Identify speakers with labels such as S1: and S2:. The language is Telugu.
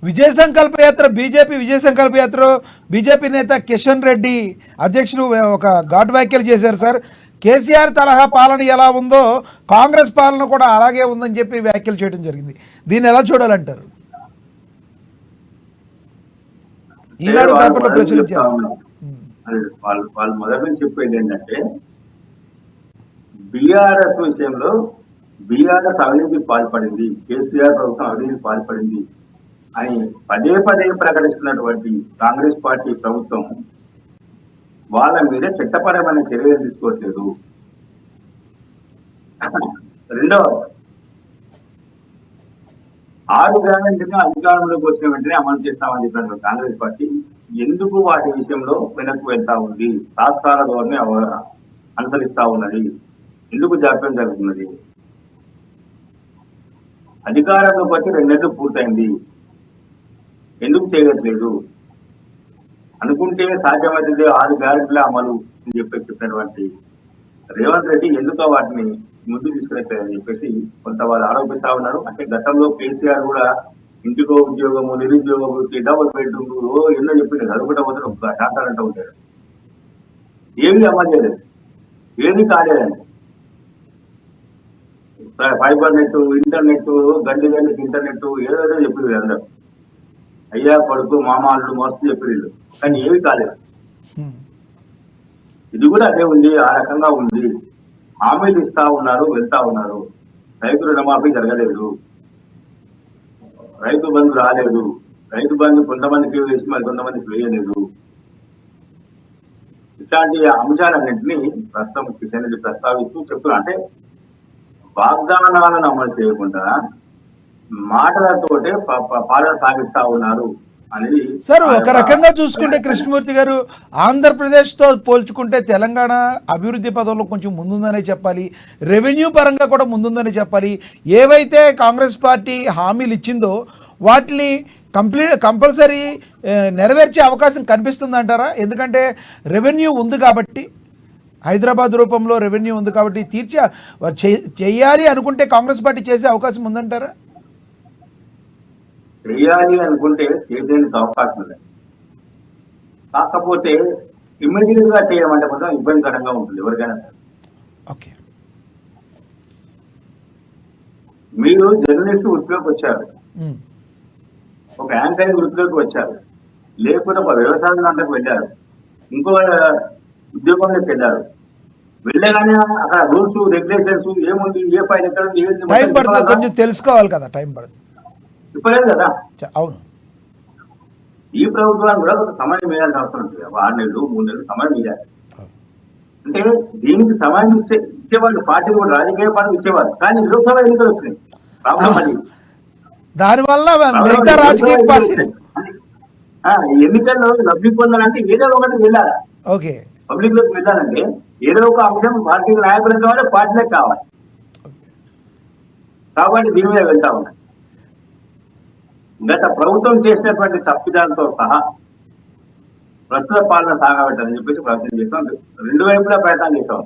S1: విజయ సంకల్ప యాత్ర బీజేపీ విజయ సంకల్ప యాత్ర బీజేపీ నేత కిషన్ రెడ్డి అధ్యక్షుడు ఒక ఘాటు వ్యాఖ్యలు చేశారు సార్. కేసీఆర్ తరహా పాలన ఎలా ఉందో కాంగ్రెస్ పాలన కూడా అలాగే ఉందని చెప్పి వ్యాఖ్యలు చేయడం జరిగింది. దీన్ని ఎలా చూడాలంటారు? ఈనాడు పేపర్లో ప్రచురించారు.
S2: వాళ్ళు మొదటి నుంచి చెప్పేది ఏంటంటే బీఆర్ఎస్ విషయంలో బీఆర్ఎస్ అవినీతికి పాల్పడింది, కేసీఆర్ ప్రభుత్వం అవినీతికి పాల్పడింది అని పదే పదే ప్రకటిస్తున్నటువంటి కాంగ్రెస్ పార్టీ ప్రభుత్వం వాళ్ళ మీద చట్టపరమైన చర్యలు తీసుకోవట్లేదు. రెండవ 6 గ్యారెంటీగా అధికారంలోకి వచ్చిన వెంటనే అమలు చేస్తామని చెప్పిన కాంగ్రెస్ పార్టీ ఎందుకు వాటి విషయంలో వెనక్కు వెళ్తా ఉంది, శాస్త్రాల ధోరణి అనుసరిస్తా ఉన్నది, ఎందుకు జాప్యం జరుగుతున్నది? అధికారంలోకి వచ్చి 2 నెలలు పూర్తయింది, ఎందుకు చేయట్లేదు? అనుకుంటే సాధ్యమైతే 6 గ్యారెంటీల అమలు అని చెప్పినటువంటి రేవంత్ రెడ్డి ఎందుకు వాటిని ముందు తీసుకురాని చెప్పేసి కొంత వాళ్ళు ఆరోపిస్తా ఉన్నారు. అంటే గతంలో కేసీఆర్ కూడా ఇంటికో ఉద్యోగము, నిరుద్యోగ వృత్తి, డబుల్ బెడ్రూమ్ ఎన్నో చెప్పింది, అది కూడా పోతే ఒక శాతాలంటూ ఉంటారు. ఏమి అమలు చేయలేదు, ఏమీ కాలేదండి. ఫైబర్ నెట్, ఇంటర్నెట్, గండి ఇంటర్నెట్ ఏదో చెప్పింది అందరూ. అయ్యా కొడుకు మామాళ్ళు మస్తు చెప్పిళ్ళు, కానీ ఏమీ కాలేదు. ఇది కూడా అదే ఉంది, ఆ రకంగా ఉంది. హామీలు ఇస్తా ఉన్నారు, వెళ్తా ఉన్నారు. రైతు రుణమాఫీ జరగలేదు, రైతు బంధు రాలేదు, రైతు బంధు కొంతమందికి వేసి మరి కొంతమందికి వేయలేదు. ఇట్లాంటి అంశాలన్నింటినీ ప్రస్తుతం కిషన్ రెడ్డి ప్రస్తావిస్తూ చెప్తున్నా. అంటే వాగ్దానాలను అమలు చేయకుండా మాటలతోటే పాలన సాగిస్తా ఉన్నారు అనేది.
S1: సార్, ఒక రకంగా చూసుకుంటే కృష్ణమూర్తి గారు ఆంధ్రప్రదేశ్తో పోల్చుకుంటే తెలంగాణ అభివృద్ధి పదంలో కొంచెం ముందుందనే చెప్పాలి, రెవెన్యూ పరంగా కూడా ముందుందనే చెప్పాలి. ఏవైతే కాంగ్రెస్ పార్టీ హామీలు ఇచ్చిందో వాటిని కంపల్సరీ నెరవేర్చే అవకాశం కనిపిస్తుందంటారా? ఎందుకంటే రెవెన్యూ ఉంది కాబట్టి, హైదరాబాద్ రూపంలో రెవెన్యూ ఉంది కాబట్టి చేయాలి అనుకుంటే కాంగ్రెస్ పార్టీ చేసే అవకాశం ఉందంటారా?
S2: చేయాలి అనుకుంటే చేసేందుకు అవకాశం లేదు. కాకపోతే ఇమ్మీడియట్ గా చేయమంటే కొంచెం ఇబ్బందికరంగా ఉంటుంది ఎవరికైనా.
S1: ఓకే,
S2: మీరు జర్నలిస్ట్ వృత్తిలోకి వచ్చారు, ఒక యాంకరింగ్ వృత్తిలోకి వచ్చారు, లేకపోతే ఒక వ్యవసాయం దాంట్లోకి వెళ్ళారు, ఇంకో ఉద్యోగంలోకి వెళ్ళారు. వెళ్ళగానే అక్కడ రూల్స్ రెగ్యులేషన్స్ ఏముంది, ఏ ఫైల్ ఎక్కడ
S1: టైం పడుతుంది, కొంచెం తెలుసుకోవాలి కదా, టైం పడుతుంది.
S2: చెప్పలేదు కదా.
S1: అవును,
S2: ఈ ప్రభుత్వానికి కూడా కొంత సమయం వేయాల్సిన అవసరం ఉంటుంది. 6 నెలలు 3 నెలలు సమయం వేయాలి. అంటే దీనికి సమయం ఇచ్చేవాళ్ళు పార్టీలు కూడా, రాజకీయ పార్టీలు ఇచ్చేవాళ్ళు. కానీ లోక్సభ ఎన్నికలు వచ్చినాయి, ప్రాబ్లం అది.
S1: దానివల్ల మిగతా రాజకీయ పార్టీ
S2: ఎన్నికల్లో లబ్ధి పొందాలంటే ఏదో ఒకటి వెళ్ళాలి.
S1: ఓకే,
S2: పబ్లిక్ లోకి వెళ్ళాలంటే ఏదో ఒక అంశం పార్టీ నాయకులకు కావాలి, పార్టీలకు కావాలి. కాబట్టి దీని మీద వెళ్తా ఉన్నాయి. గత ప్రభుత్వం చేసినటువంటి తప్పిదాలతో సహా ప్రస్తుత పాలన సాగబెట్టాలని చెప్పేసి ప్రయత్నం చేస్తాం. 2 వైపులా ప్రయత్నం చేస్తాం.